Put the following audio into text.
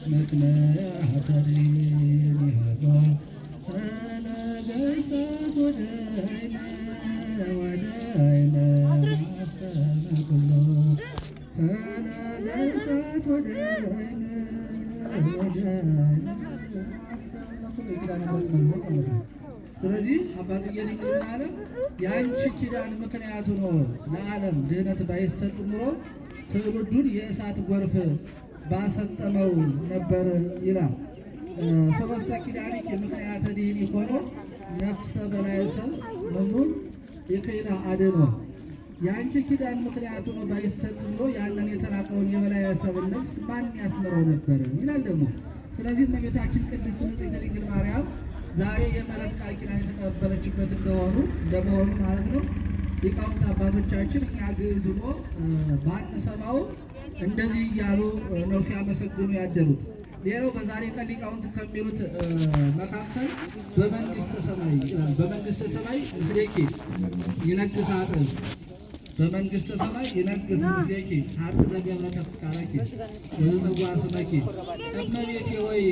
ምክንያተ ዲኒሃሎ ተነገሥታት ወደይነ ወደይነ አስተናግሎ ተነገሥታት ወደይነ ወደይነ ስለዚህ አባትዬ ድንግል ምን አለ? የአንቺ ኪዳን ምክንያቱ ነው ለዓለም ድህነት ባይሰጥ ኑሮ ትውልዱን የእሳት ጎርፍ ባሰጠመው ነበር ይላል። ሰበሰ ኪዳንኪ ምክንያተ ዲኒ ሆኖ ነፍሰ በላይ ሰብ መኑን የከይዳ አድኖ የአንቺ ኪዳን ምክንያቱ ነው ባይሰጥ ኑሮ ያንን የተናቀውን የበላይ ሰብን ነፍስ ማን ያስመረው ነበር ይላል ደግሞ። ስለዚህ እመቤታችን ቅድስት ንጽሕት ድንግል ማርያም ዛሬ የመረት ቃል ኪዳን የተቀበለችበት እንደመሆኑ ማለት ነው። ሊቃውንት አባቶቻችን እኛ ግዕዝ ሆኖ ባንሰማው እንደዚህ እያሉ ነው ሲያመሰግኑ ያደሩት። ሌላው በዛሬ ቀን ሊቃውንት ከሚሉት መካከል በመንግሥተ ሰማይ ይላል። በመንግሥተ ሰማይ ምስሌኪ ይነግሥ ኃጥእ በመንግሥተ ሰማይ ይነግሥ ምስሌኪ ኃጥእ ዘገብረ ተስካረኪ ወዘጽዋ ስመኪ እመቤቴ ወይ